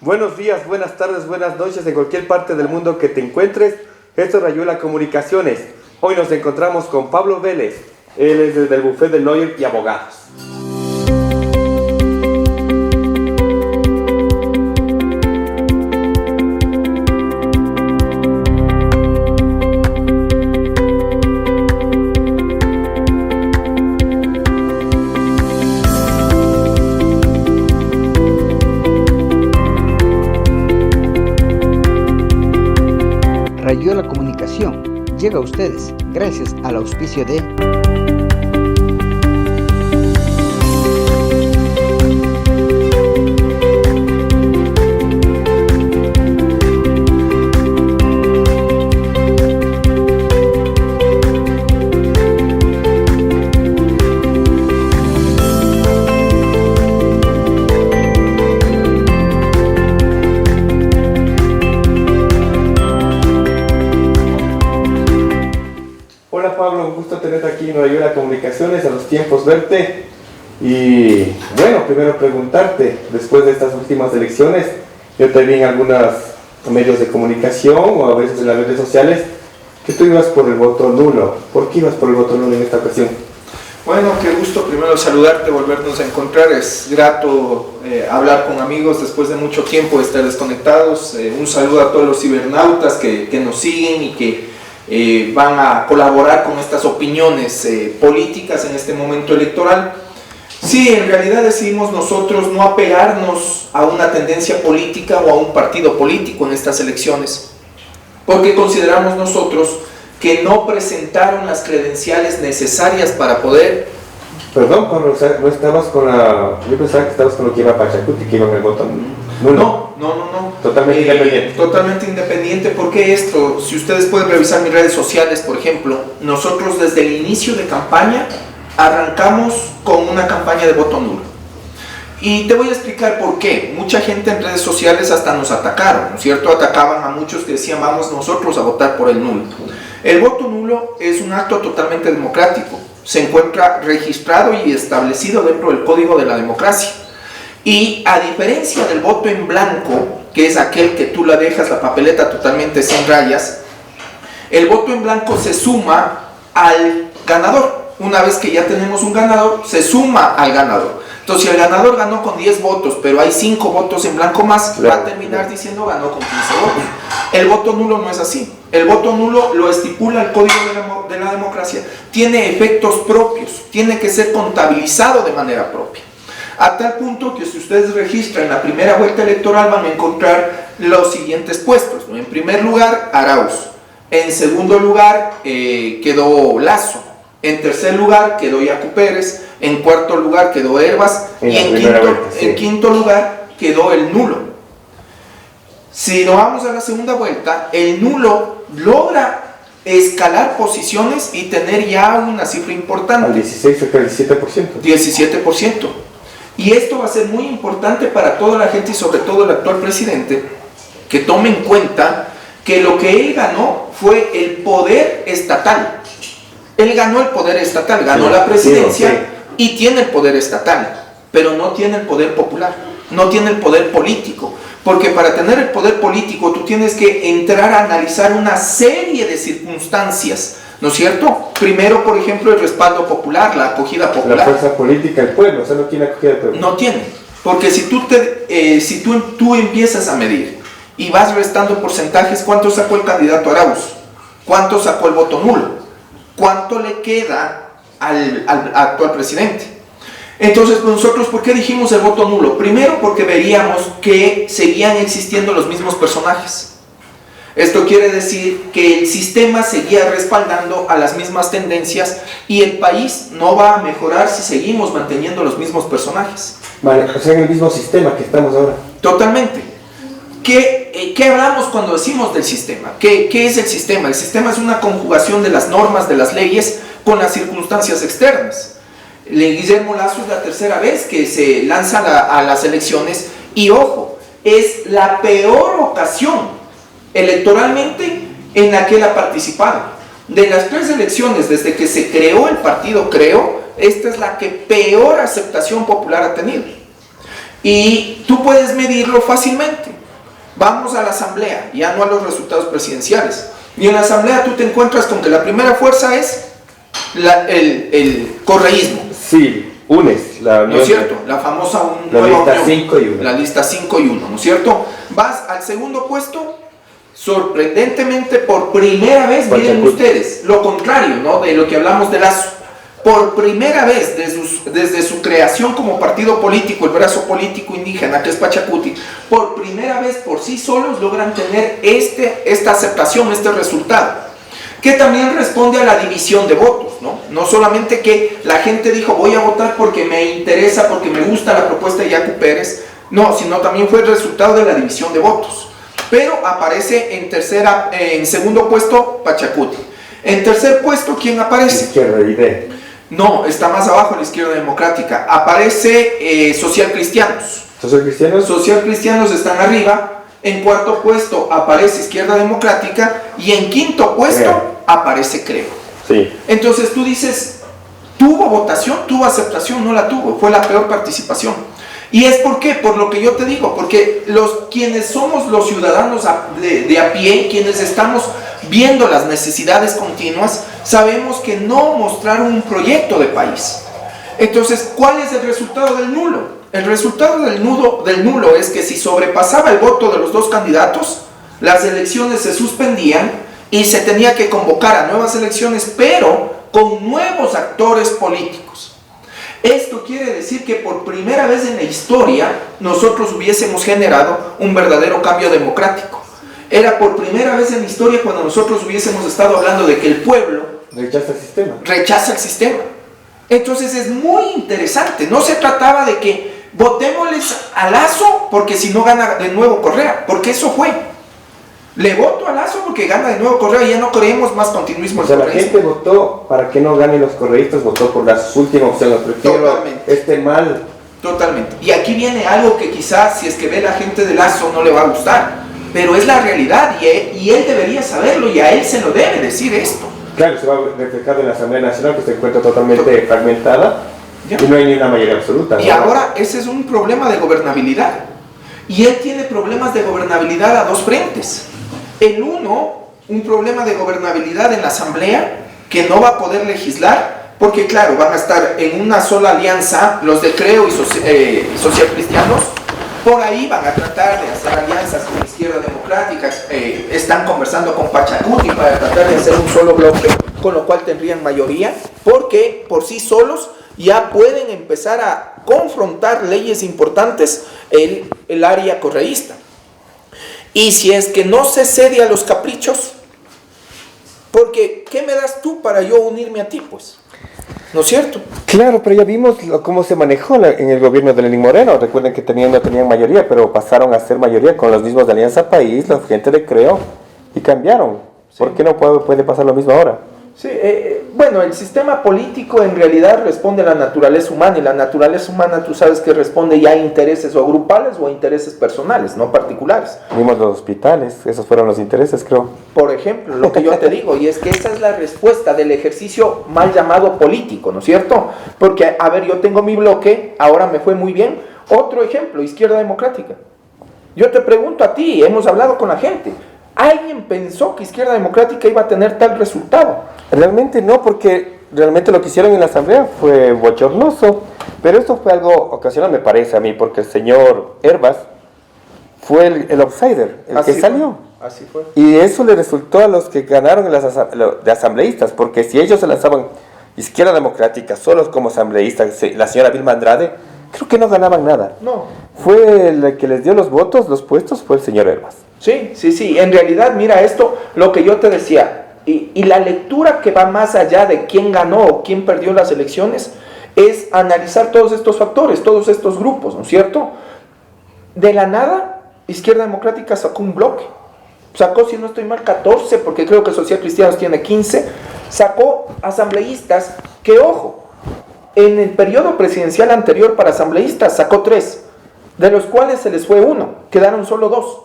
Buenos días, buenas tardes, buenas noches en cualquier parte del mundo que te encuentres. Esto es Rayuela Comunicaciones. Hoy nos encontramos con Pablo Vélez. Él es desde el Bufete de Lawyer y Abogados. Rayuela Comunicación llega a ustedes gracias al auspicio de Hola Pablo, un gusto tenerte aquí en Rayuela Comunicaciones, a los tiempos verte. Y bueno, primero preguntarte, después de estas últimas elecciones, yo te vi en algunos medios de comunicación o a veces en las redes sociales, que tú ibas por el voto nulo. ¿Por qué ibas por el voto nulo en esta ocasión? Bueno, qué gusto primero saludarte, volvernos a encontrar. Es grato hablar con amigos después de mucho tiempo de estar desconectados. Un saludo a todos los cibernautas que nos siguen y que van a colaborar con estas opiniones políticas en este momento electoral. Sí, en realidad decidimos nosotros no apegarnos a una tendencia política o a un partido político en estas elecciones, porque consideramos nosotros que no presentaron las credenciales necesarias para poder... Perdón, Pablo, o sea, no estabas con la... Yo pensaba que estabas con lo que iba Pachacuti, que iba en el voto nulo. No. Totalmente independiente. Totalmente independiente. Porque esto, si ustedes pueden revisar mis redes sociales, por ejemplo, nosotros desde el inicio de campaña arrancamos con una campaña de voto nulo. Y te voy a explicar por qué. Mucha gente en redes sociales hasta nos atacaron, ¿no es cierto? Atacaban a muchos que decían, vamos nosotros a votar por el nulo. El voto nulo es un acto totalmente democrático. Se encuentra registrado y establecido dentro del Código de la Democracia. Y a diferencia del voto en blanco, que es aquel que tú la dejas la papeleta totalmente sin rayas, el voto en blanco se suma al ganador. Una vez que ya tenemos un ganador, se suma al ganador. Entonces, si el ganador ganó con 10 votos, pero hay 5 votos en blanco más, va a terminar diciendo ganó con 15 votos. El voto nulo no es así. El voto nulo lo estipula el Código de la Democracia. Tiene efectos propios, tiene que ser contabilizado de manera propia. A tal punto que si ustedes registran la primera vuelta electoral van a encontrar los siguientes puestos, ¿no? En primer lugar, Arauz. En segundo lugar, quedó Lazo. En tercer lugar, quedó Yacu Pérez. En cuarto lugar, quedó Herbas. Y en quinto lugar, quedó el nulo. Si nos vamos a la segunda vuelta, el nulo logra escalar posiciones y tener ya una cifra importante. Al 16 o al 17%. 17%. Y esto va a ser muy importante para toda la gente y sobre todo el actual presidente, que tome en cuenta que lo que él ganó fue el poder estatal. Él ganó el poder estatal, ganó la presidencia y tiene el poder estatal, pero no tiene el poder popular, no tiene el poder político. Porque para tener el poder político tú tienes que entrar a analizar una serie de circunstancias, ¿no es cierto? Primero, por ejemplo, el respaldo popular, la acogida popular. La fuerza política, el pueblo, o sea, no tiene acogida del pueblo. No tiene, porque si tú empiezas a medir y vas restando porcentajes, ¿cuánto sacó el candidato Arauz? ¿Cuánto sacó el voto nulo? ¿Cuánto le queda al actual presidente? Entonces, nosotros, ¿por qué dijimos el voto nulo? Primero, porque veríamos que seguían existiendo los mismos personajes. Esto quiere decir que el sistema seguía respaldando a las mismas tendencias y el país no va a mejorar si seguimos manteniendo los mismos personajes. Vale, o sea, en el mismo sistema que estamos ahora. Totalmente. ¿Qué hablamos cuando decimos del sistema? ¿Qué es el sistema? El sistema es una conjugación de las normas, de las leyes, con las circunstancias externas. Guillermo Lazo es la tercera vez que se lanza a las elecciones y, ojo, es la peor ocasión electoralmente en la que él ha participado. De las 3 elecciones desde que se creó el partido Creo, esta es la que peor aceptación popular ha tenido. Y tú puedes medirlo fácilmente. Vamos a la asamblea, ya no a los resultados presidenciales. Y en la asamblea tú te encuentras con que la primera fuerza es el correísmo. Sí, UNES, la ¿No es cierto? La famosa la lista unión. 5 y 1. La lista 5 y 1, ¿no es cierto? Vas al segundo puesto, sorprendentemente por primera vez, miren ustedes, lo contrario, ¿no?, de lo que hablamos de Lazo. Por primera vez desde su creación como partido político, el brazo político indígena que es Pachacuti, por primera vez por sí solos logran tener esta aceptación, este resultado, que también responde a la división de votos, ¿no? No solamente que la gente dijo voy a votar porque me interesa, porque me gusta la propuesta de Yacu Pérez, no, sino también fue el resultado de la división de votos. Pero aparece en segundo puesto Pachacuti. En tercer puesto, ¿quién aparece? Izquierda ID. No, está más abajo la Izquierda Democrática. Aparece Social Cristianos. ¿Social Cristianos? Social Cristianos están arriba. En cuarto puesto aparece Izquierda Democrática. Y en quinto puesto aparece Creo. Sí. Entonces tú dices, ¿tuvo votación? ¿Tuvo aceptación? No la tuvo. Fue la peor participación. ¿Y es por qué? Por lo que yo te digo. Porque quienes somos los ciudadanos de a pie, quienes estamos viendo las necesidades continuas, sabemos que no mostraron un proyecto de país. Entonces, ¿cuál es el resultado del nulo? El resultado del nulo es que si sobrepasaba el voto de los dos candidatos, las elecciones se suspendían y se tenía que convocar a nuevas elecciones, pero con nuevos actores políticos. Esto quiere decir que por primera vez en la historia nosotros hubiésemos generado un verdadero cambio democrático. Era por primera vez en la historia cuando nosotros hubiésemos estado hablando de que el pueblo rechaza el sistema. Entonces es muy interesante. No se trataba de que votémosles a Lazo porque si no gana de nuevo Correa, porque eso fue. Le voto a Lazo porque gana de nuevo Correa y ya no queremos más continuismo. O sea, la gente votó para que no ganen los correístas, votó por las últimas opciones. Prefiero mal. Totalmente. Y aquí viene algo que quizás si es que ve la gente de Lazo no le va a gustar. Pero es la realidad y él debería saberlo y a él se lo debe decir esto. Claro, se va a reflejar en la Asamblea Nacional que se encuentra totalmente fragmentada y no hay ni una mayoría absoluta. Y ahora ese es un problema de gobernabilidad. Y él tiene problemas de gobernabilidad a dos frentes. El uno, un problema de gobernabilidad en la Asamblea que no va a poder legislar porque claro, van a estar en una sola alianza los de Creo y Social Cristianos. Por ahí van a tratar de hacer alianzas con la Izquierda Democrática, están conversando con Pachacuti para tratar de hacer un solo bloque, con lo cual tendrían mayoría, porque por sí solos ya pueden empezar a confrontar leyes importantes el área correísta. Y si es que no se cede a los caprichos, porque ¿qué me das tú para yo unirme a ti, pues? ¿No es cierto? Claro, pero ya vimos cómo se manejó en el gobierno de Lenín Moreno. Recuerden que no tenían mayoría, pero pasaron a ser mayoría con los mismos de Alianza País, la gente de Creo, y cambiaron. Sí. ¿Por qué no puede pasar lo mismo ahora? Sí, bueno, el sistema político en realidad responde a la naturaleza humana, y la naturaleza humana tú sabes que responde ya a intereses o grupales o a intereses personales, no particulares. Vimos los hospitales, esos fueron los intereses, creo. Por ejemplo, lo que yo te digo, y es que esa es la respuesta del ejercicio mal llamado político, ¿no es cierto? Porque, a ver, yo tengo mi bloque, ahora me fue muy bien. Otro ejemplo, Izquierda Democrática. Yo te pregunto a ti, hemos hablado con la gente, ¿alguien pensó que Izquierda Democrática iba a tener tal resultado? Realmente no, porque realmente lo que hicieron en la asamblea fue bochornoso, pero esto fue algo ocasional, me parece a mí, porque el señor Herbas fue el outsider, el así que salió. Así fue. Y eso le resultó a los que ganaron de asambleístas, porque si ellos se lanzaban Izquierda Democrática solos como asambleístas, la señora Vilma Andrade, creo que no ganaban nada. No. Fue el que les dio los votos, los puestos, fue el señor Herbas. Sí, en realidad, mira esto, lo que yo te decía, y la lectura que va más allá de quién ganó o quién perdió las elecciones, es analizar todos estos factores, todos estos grupos, ¿no es cierto? De la nada, Izquierda Democrática sacó un bloque, sacó, si no estoy mal, 14, porque creo que Social Cristianos tiene 15, sacó asambleístas que, ojo, en el periodo presidencial anterior para asambleístas sacó 3, de los cuales se les fue 1, quedaron solo 2.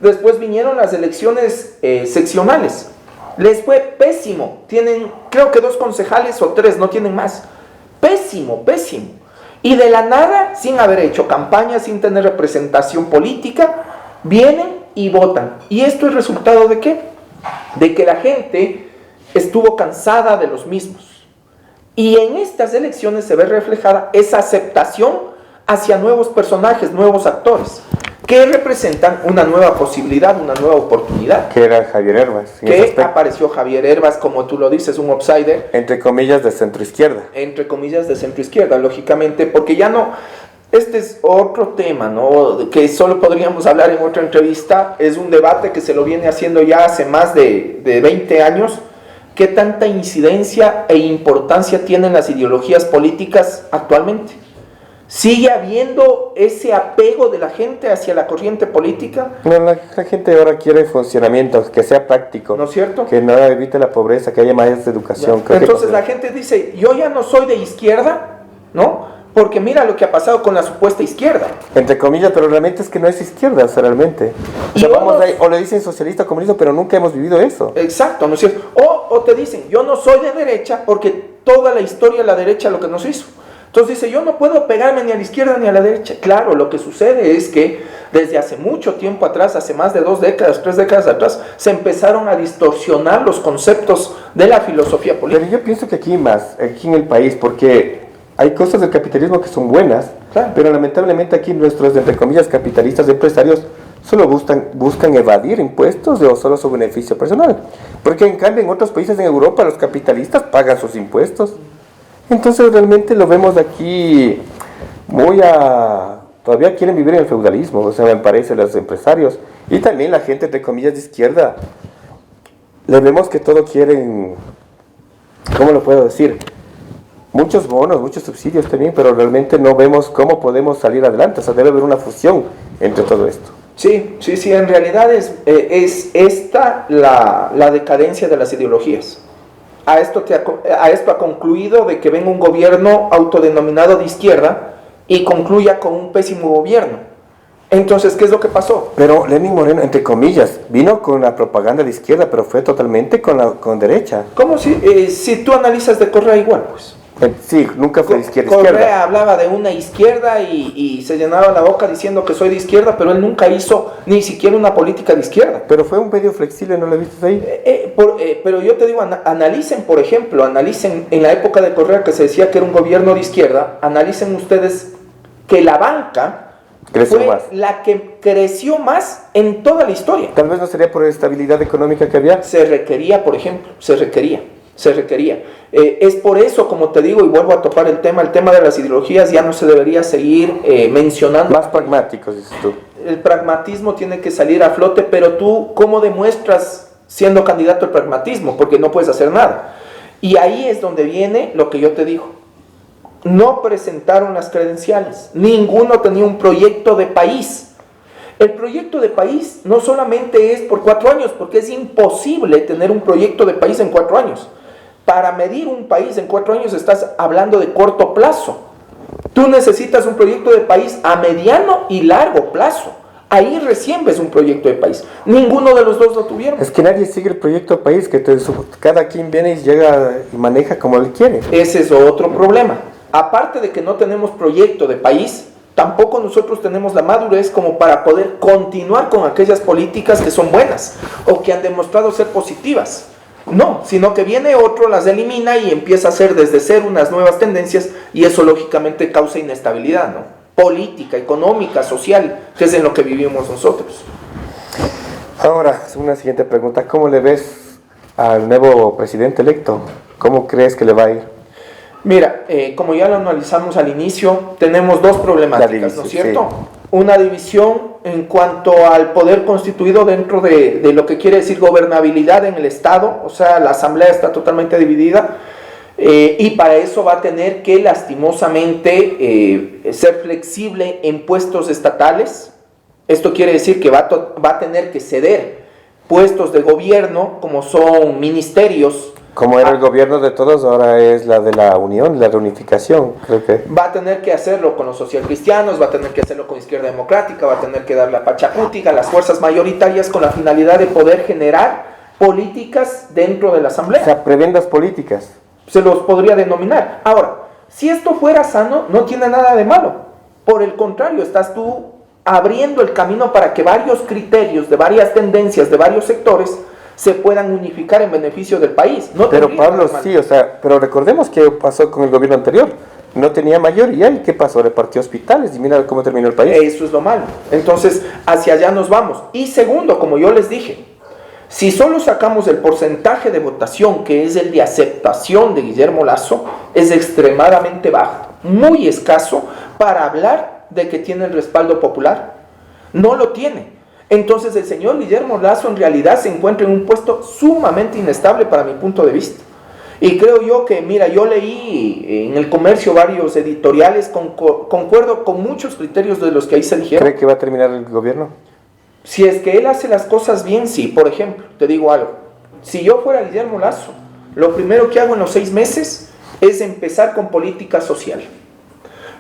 Después vinieron las elecciones seccionales, les fue pésimo, tienen creo que 2 concejales o 3, no tienen más, pésimo. Y de la nada, sin haber hecho campaña, sin tener representación política, vienen y votan. ¿Y esto es resultado de qué? De que la gente estuvo cansada de los mismos. Y en estas elecciones se ve reflejada esa aceptación hacia nuevos personajes, nuevos actores, que representan una nueva posibilidad, una nueva oportunidad. Que era Javier Herbas. Que apareció Javier Herbas, como tú lo dices, un outsider. Entre comillas de centroizquierda. Entre comillas de centroizquierda, lógicamente, porque ya no... Este es otro tema, ¿no? Que solo podríamos hablar en otra entrevista. Es un debate que se lo viene haciendo ya hace más de 20 años. ¿Qué tanta incidencia e importancia tienen las ideologías políticas actualmente? ¿Sigue habiendo ese apego de la gente hacia la corriente política? No, la gente ahora quiere funcionamiento, que sea práctico. ¿No es cierto? Que no evite la pobreza, que haya más educación. Entonces la gente dice, yo ya no soy de izquierda, ¿no? Porque mira lo que ha pasado con la supuesta izquierda. Entre comillas, pero realmente es que no es izquierda, o sea, realmente. O sea, o le dicen socialista o comunista, pero nunca hemos vivido eso. Exacto, ¿no es cierto? O te dicen, yo no soy de derecha porque toda la historia la derecha lo que nos hizo. Entonces dice, yo no puedo pegarme ni a la izquierda ni a la derecha. Claro, lo que sucede es que desde hace mucho tiempo atrás, hace más de 2 décadas, 3 décadas atrás, se empezaron a distorsionar los conceptos de la filosofía política. Pero yo pienso que aquí en el país, porque hay cosas del capitalismo que son buenas, claro, pero lamentablemente aquí nuestros, entre comillas, capitalistas empresarios solo buscan evadir impuestos o solo su beneficio personal. Porque en cambio en otros países en Europa los capitalistas pagan sus impuestos. Entonces realmente lo vemos aquí todavía quieren vivir en el feudalismo, o sea, me parece, los empresarios. Y también la gente, entre comillas, de izquierda, le vemos que todo quieren, ¿cómo lo puedo decir? Muchos bonos, muchos subsidios también, pero realmente no vemos cómo podemos salir adelante. O sea, debe haber una fusión entre todo esto. Sí, en realidad es esta la decadencia de las ideologías. A esto ha concluido de que venga un gobierno autodenominado de izquierda y concluya con un pésimo gobierno. Entonces, ¿qué es lo que pasó? Pero Lenín Moreno, entre comillas, vino con la propaganda de izquierda, pero fue totalmente con derecha. ¿Cómo si tú analizas de Correa igual, pues? Sí, nunca fue de izquierda. Correa hablaba de una izquierda y se llenaba la boca diciendo que soy de izquierda, pero él nunca hizo ni siquiera una política de izquierda. Pero fue un medio flexible, ¿no lo viste ahí? Pero yo te digo, analicen, por ejemplo, analicen en la época de Correa que se decía que era un gobierno de izquierda, analicen ustedes que la banca fue la que creció más en toda la historia. Tal vez no sería por la estabilidad económica que había. Se requería, por ejemplo, se requería. Es por eso, como te digo, y vuelvo a topar el tema de las ideologías ya no se debería seguir mencionando. Más pragmáticos, dices tú. El pragmatismo tiene que salir a flote, pero tú, ¿cómo demuestras siendo candidato al pragmatismo? Porque no puedes hacer nada. Y ahí es donde viene lo que yo te digo. No presentaron las credenciales. Ninguno tenía un proyecto de país. El proyecto de país no solamente es por 4 años, porque es imposible tener un proyecto de país en 4 años. Para medir un país en 4 años estás hablando de corto plazo. Tú necesitas un proyecto de país a mediano y largo plazo. Ahí recién ves un proyecto de país. Ninguno de los dos lo tuvieron. Es que nadie sigue el proyecto de país, que cada quien viene y llega y maneja como él quiere. Ese es otro problema. Aparte de que no tenemos proyecto de país, tampoco nosotros tenemos la madurez como para poder continuar con aquellas políticas que son buenas o que han demostrado ser positivas. No, sino que viene otro, las elimina y empieza a hacer desde cero unas nuevas tendencias y eso lógicamente causa inestabilidad, ¿no? Política, económica, social, que es en lo que vivimos nosotros. Ahora, una siguiente pregunta. ¿Cómo le ves al nuevo presidente electo? ¿Cómo crees que le va a ir? Mira, como ya lo analizamos al inicio, tenemos 2 problemáticas, ¿no es cierto? Sí. Una división en cuanto al poder constituido dentro de lo que quiere decir gobernabilidad en el Estado, o sea, la Asamblea está totalmente dividida, y para eso va a tener que lastimosamente ser flexible en puestos estatales. Esto quiere decir que va a tener que ceder puestos de gobierno, como son ministerios. Como era el gobierno de todos, ahora es la de la unión, la reunificación, creo que. Va a tener que hacerlo con los socialcristianos, va a tener que hacerlo con Izquierda Democrática, va a tener que darle a Pachacútica, las fuerzas mayoritarias, con la finalidad de poder generar políticas dentro de la Asamblea. O sea, prebendas políticas. Se los podría denominar. Ahora, si esto fuera sano, no tiene nada de malo. Por el contrario, estás tú abriendo el camino para que varios criterios de varias tendencias, de varios sectores, se puedan unificar en beneficio del país. No pero tendría Pablo, nada de malo. sí, o sea, pero recordemos qué pasó con el gobierno anterior. No tenía mayoría y ¿qué pasó? Repartió hospitales y mira cómo terminó el país. Eso es lo malo. Entonces, hacia allá nos vamos. Y segundo, como yo les dije, si solo sacamos el porcentaje de votación, que es el de aceptación de Guillermo Lasso, es extremadamente bajo, muy escaso para hablar de que tiene el respaldo popular. No lo tiene. Entonces el señor Guillermo Lasso en realidad se encuentra en un puesto sumamente inestable para mi punto de vista. Y creo yo que, mira, yo leí en El Comercio varios editoriales, concuerdo con muchos criterios de los que ahí se dijeron. ¿Cree que va a terminar el gobierno? Si es que él hace las cosas bien, sí. Por ejemplo, te digo algo. Si yo fuera Guillermo Lasso, lo primero que hago en los 6 meses es empezar con política social.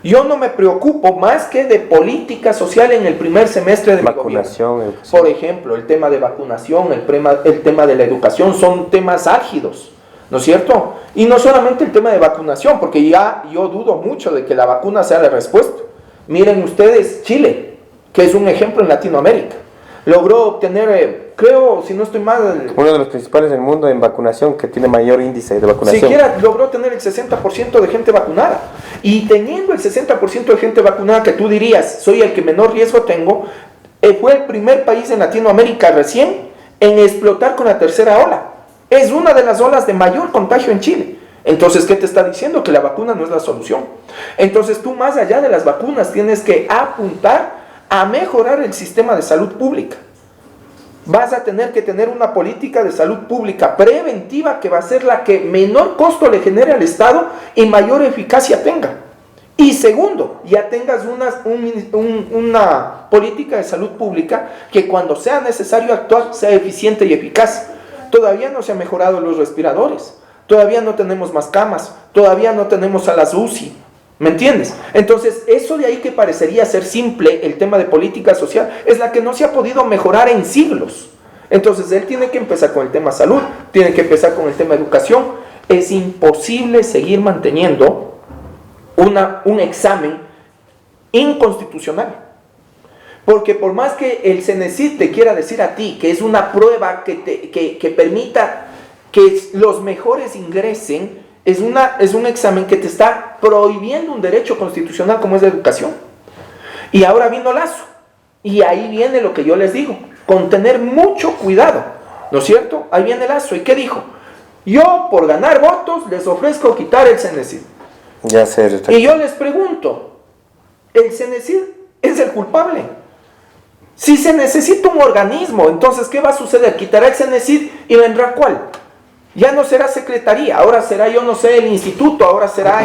Yo no me preocupo más que de política social en el primer semestre de mi gobierno. Educación. Por ejemplo, el tema de vacunación, el tema de la educación, son temas álgidos, ¿no es cierto? Y no solamente el tema de vacunación, porque ya yo dudo mucho de que la vacuna sea la respuesta. Miren ustedes Chile, que es un ejemplo en Latinoamérica. Logró obtener, creo, si no estoy mal, uno de los principales del mundo en vacunación, que tiene mayor índice de vacunación. siquiera logró tener el 60% de gente vacunada. Y teniendo el 60% de gente vacunada, que tú dirías, soy el que menor riesgo tengo, fue el primer país en Latinoamérica recién en explotar con la tercera ola. Es una de las olas de mayor contagio en Chile. Entonces, ¿qué te está diciendo? Que la vacuna no es la solución. Entonces, tú más allá de las vacunas tienes que apuntar a mejorar el sistema de salud pública. Vas a tener que tener una política de salud pública preventiva que va a ser la que menor costo le genere al Estado y mayor eficacia tenga. Y segundo, ya tengas una política de salud pública que cuando sea necesario actuar sea eficiente y eficaz. Todavía no se han mejorado los respiradores, todavía no tenemos más camas, todavía no tenemos a las UCI. ¿Me entiendes? Entonces, eso de ahí que parecería ser simple, el tema de política social, es la que no se ha podido mejorar en siglos. Entonces, él tiene que empezar con el tema salud, tiene que empezar con el tema educación. Es imposible seguir manteniendo un examen inconstitucional. Porque por más que el CENESID te quiera decir a ti que es una prueba que permita que los mejores ingresen, es un examen que te está prohibiendo un derecho constitucional como es la educación. Y ahora vino Lasso. Y ahí viene lo que yo les digo, con tener mucho cuidado, ¿no es cierto? Ahí viene Lasso. ¿Y qué dijo? Yo, por ganar votos, les ofrezco quitar el CENESID. Ya sé. Y yo les pregunto, ¿el CENESID es el culpable? Si se necesita un organismo, entonces, ¿qué va a suceder? Quitará el CENESID y vendrá ¿cuál? Ya no será secretaría, ahora será, yo no sé, el instituto, ahora será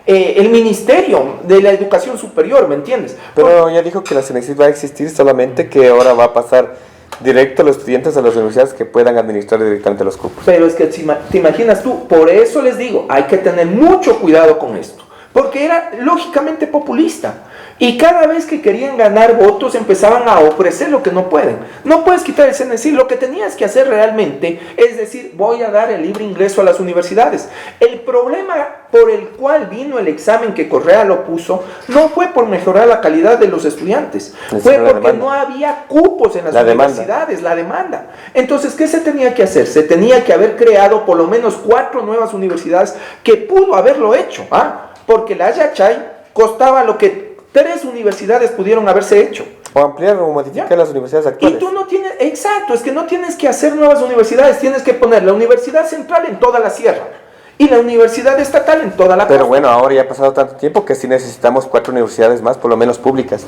el ministerio de la educación superior, ¿me entiendes? Pero ya dijo que la CENESID va a existir, solamente que ahora va a pasar directo a los estudiantes a las universidades que puedan administrar directamente los cupos. Pero es que te imaginas tú, por eso les digo, hay que tener mucho cuidado con esto, porque era lógicamente populista. Y cada vez que querían ganar votos empezaban a ofrecer lo que no pueden. No puedes quitar el CENESID, lo que tenías que hacer realmente es decir, voy a dar el libre ingreso a las universidades. El problema por el cual vino el examen que Correa lo puso no fue por mejorar la calidad de los estudiantes, fue porque no había cupos en las universidades, la demanda. Entonces, ¿qué se tenía que hacer? Se tenía que haber creado por lo menos 4 nuevas universidades, que pudo haberlo hecho, porque la Yachay costaba lo que 3 universidades pudieron haberse hecho. O ampliar o modificar las universidades actuales. Y tú no tienes, exacto, es que no tienes que hacer nuevas universidades, tienes que poner la universidad central en toda la sierra y la universidad estatal en toda la costa. Pero bueno, ahora ya ha pasado tanto tiempo que sí necesitamos 4 universidades más, por lo menos públicas,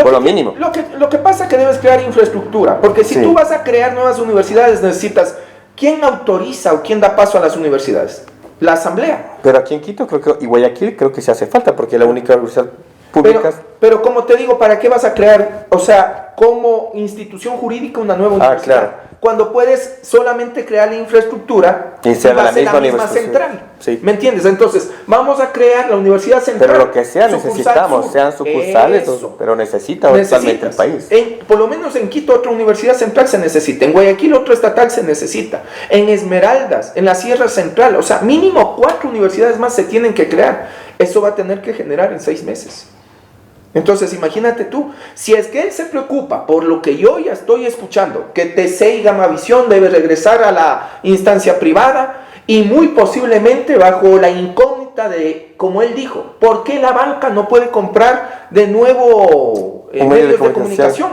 por lo mínimo. Lo que pasa es que debes crear infraestructura, porque si tú vas a crear nuevas universidades necesitas, ¿quién autoriza o quién da paso a las universidades? La asamblea. Pero aquí en Quito creo que, y Guayaquil creo que se hace falta, porque la única universidad pública... Pero como te digo, ¿para qué vas a crear? O sea, como institución jurídica una nueva universidad. Claro. Cuando puedes solamente crear la infraestructura y sea de la misma universidad central. Sí. ¿Me entiendes? Entonces, vamos a crear la universidad central. Pero lo que sea, necesitamos, sean sucursales, pero necesita totalmente el país. Por lo menos en Quito otra universidad central se necesita, en Guayaquil otra estatal se necesita, en Esmeraldas, en la Sierra Central, o sea, mínimo 4 universidades más se tienen que crear. Eso va a tener que generar en 6 meses. Entonces, imagínate tú, si es que él se preocupa por lo que yo ya estoy escuchando, que TC y Gamavisión debe regresar a la instancia privada y muy posiblemente bajo la incógnita de, como él dijo, ¿por qué la banca no puede comprar de nuevo medios de comunicación?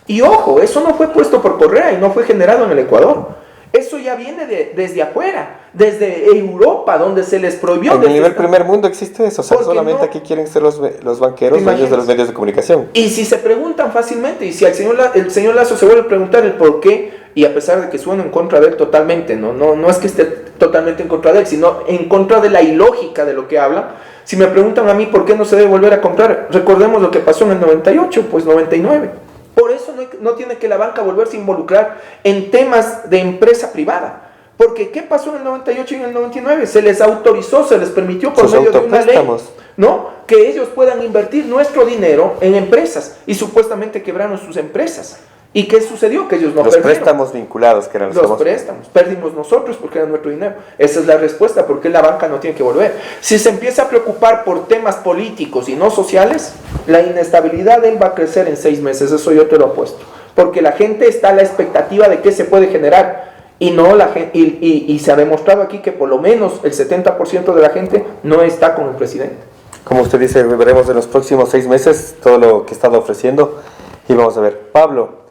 Y ojo, eso no fue puesto por Correa y no fue generado en el Ecuador. Eso ya viene desde afuera, desde Europa, donde se les prohibió. En el nivel primer mundo existe eso, o sea, solamente aquí quieren ser los banqueros dueños de los medios de comunicación. Y si se preguntan fácilmente, y si el señor Lazo se vuelve a preguntar el por qué, y a pesar de que suena en contra de él totalmente, no es que esté totalmente en contra de él, sino en contra de la ilógica de lo que habla. Si me preguntan a mí por qué no se debe volver a comprar, recordemos lo que pasó en el 98, pues 99. Por eso no tiene que la banca volverse a involucrar en temas de empresa privada. Porque ¿qué pasó en el 98 y en el 99? Se les autorizó, se les permitió por medio de una ley, ¿no?, que ellos puedan invertir nuestro dinero en empresas y supuestamente quebraron sus empresas. ¿Y qué sucedió? Que ellos no perdieron. Los préstamos vinculados que eran los préstamos. Perdimos nosotros porque era nuestro dinero. Esa es la respuesta, porque la banca no tiene que volver. Si se empieza a preocupar por temas políticos y no sociales, la inestabilidad de él va a crecer en 6 meses. Eso yo te lo apuesto. Porque la gente está a la expectativa de qué se puede generar. Y no la gente, y se ha demostrado aquí que por lo menos el 70% de la gente no está con el presidente. Como usted dice, veremos en los próximos 6 meses todo lo que está ofreciendo y vamos a ver. Pablo,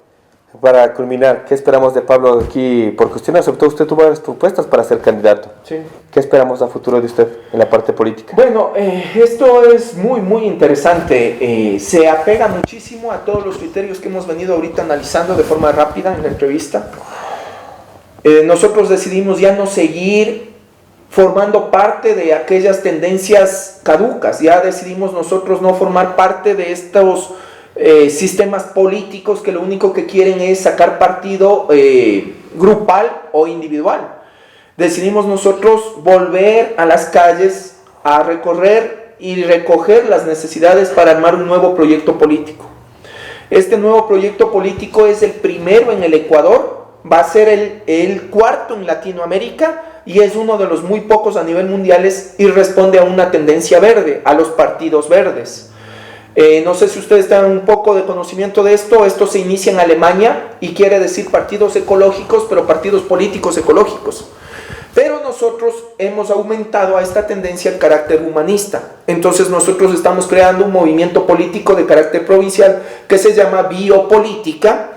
para culminar, ¿qué esperamos de Pablo aquí? Por cuestiones, sobre todo usted tuvo varias propuestas para ser candidato. Sí. ¿Qué esperamos a futuro de usted en la parte política? Bueno, esto es muy interesante. Se apega muchísimo a todos los criterios que hemos venido ahorita analizando de forma rápida en la entrevista. Nosotros decidimos ya no seguir formando parte de aquellas tendencias caducas. Ya decidimos nosotros no formar parte de estos sistemas políticos que lo único que quieren es sacar partido grupal o individual. Decidimos nosotros volver a las calles a recorrer y recoger las necesidades para armar un nuevo proyecto político. Este nuevo proyecto político es el primero en el Ecuador, va a ser el cuarto en Latinoamérica y es uno de los muy pocos a nivel mundial y responde a una tendencia verde, a los partidos verdes. No sé si ustedes tienen un poco de conocimiento de esto. Esto se inicia en Alemania y quiere decir partidos ecológicos, pero partidos políticos ecológicos. Pero nosotros hemos aumentado a esta tendencia el carácter humanista. Entonces nosotros estamos creando un movimiento político de carácter provincial que se llama biopolítica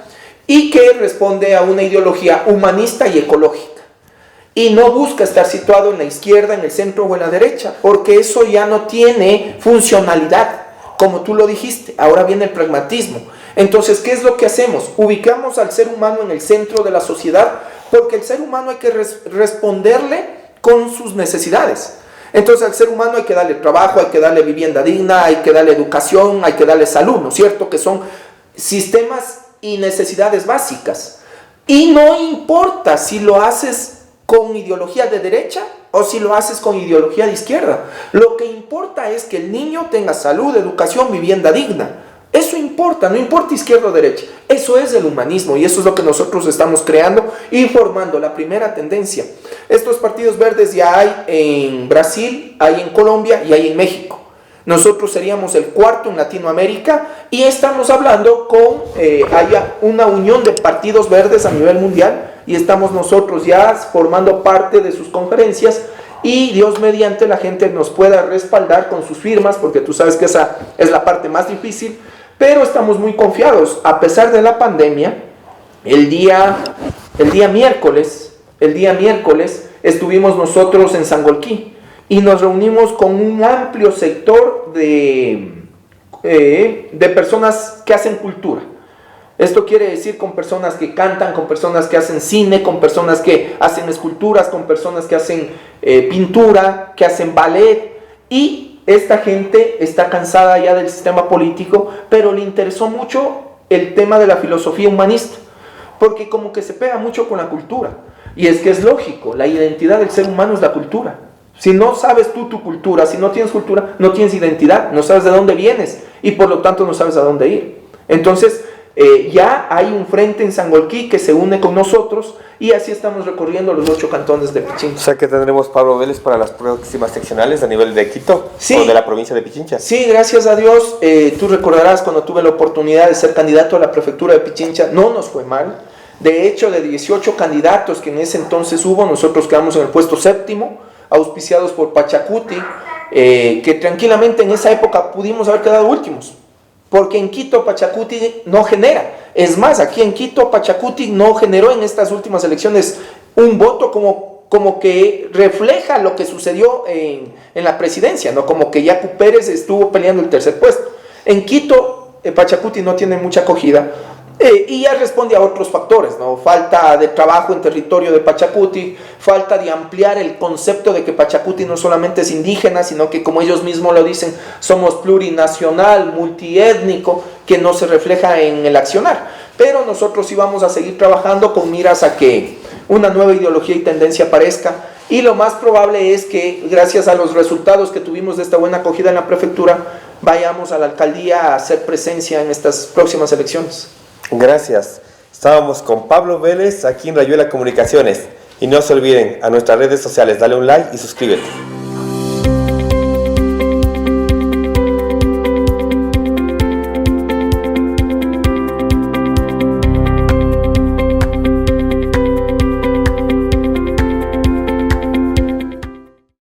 y que responde a una ideología humanista y ecológica. Y no busca estar situado en la izquierda, en el centro o en la derecha, porque eso ya no tiene funcionalidad. Como tú lo dijiste, ahora viene el pragmatismo. Entonces, ¿qué es lo que hacemos? Ubicamos al ser humano en el centro de la sociedad, porque el ser humano hay que responderle con sus necesidades. Entonces, al ser humano hay que darle trabajo, hay que darle vivienda digna, hay que darle educación, hay que darle salud, ¿no es cierto? Que son sistemas y necesidades básicas. Y no importa si lo haces con ideología de derecha o si lo haces con ideología de izquierda. Lo que importa es que el niño tenga salud, educación, vivienda digna. Eso importa, no importa izquierda o derecha. Eso es el humanismo y eso es lo que nosotros estamos creando y formando la primera tendencia. Estos partidos verdes ya hay en Brasil, hay en Colombia y hay en México. Nosotros seríamos el cuarto en Latinoamérica y estamos hablando con haya una unión de partidos verdes a nivel mundial y estamos nosotros ya formando parte de sus conferencias y Dios mediante la gente nos pueda respaldar con sus firmas, porque tú sabes que esa es la parte más difícil, pero estamos muy confiados. A pesar de la pandemia, el día miércoles estuvimos nosotros en Sangolquí y nos reunimos con un amplio sector de personas que hacen cultura. Esto quiere decir con personas que cantan, con personas que hacen cine, con personas que hacen esculturas, con personas que hacen pintura, que hacen ballet. Y esta gente está cansada ya del sistema político, pero le interesó mucho el tema de la filosofía humanista, porque como que se pega mucho con la cultura. Y es que es lógico, la identidad del ser humano es la cultura. Si no sabes tú tu cultura, si no tienes cultura, no tienes identidad, no sabes de dónde vienes y por lo tanto no sabes a dónde ir. Entonces, ya hay un frente en Sangolquí que se une con nosotros y así estamos recorriendo los 8 cantones de Pichincha. O sea que tendremos Pablo Vélez para las próximas seccionales a nivel de Quito, sí, o de la provincia de Pichincha. Sí, gracias a Dios. Tú recordarás cuando tuve la oportunidad de ser candidato a la prefectura de Pichincha, no nos fue mal. De hecho, de 18 candidatos que en ese entonces hubo, nosotros quedamos en el puesto 7º, auspiciados por Pachacuti, que tranquilamente en esa época pudimos haber quedado últimos. Porque en Quito Pachacuti no genera. Es más, aquí en Quito Pachacuti no generó en estas últimas elecciones un voto como que refleja lo que sucedió en la presidencia, ¿no? Como que Yacu Pérez estuvo peleando el tercer puesto. En Quito Pachacuti no tiene mucha acogida. Y ya responde a otros factores, ¿no? Falta de trabajo en territorio de Pachacuti, falta de ampliar el concepto de que Pachacuti no solamente es indígena, sino que, como ellos mismos lo dicen, somos plurinacional, multiétnico, que no se refleja en el accionar. Pero nosotros sí vamos a seguir trabajando con miras a que una nueva ideología y tendencia aparezca, y lo más probable es que, gracias a los resultados que tuvimos de esta buena acogida en la prefectura, vayamos a la alcaldía a hacer presencia en estas próximas elecciones. Gracias. Estábamos con Pablo Vélez aquí en Rayuela Comunicaciones. Y no se olviden, a nuestras redes sociales, dale un like y suscríbete.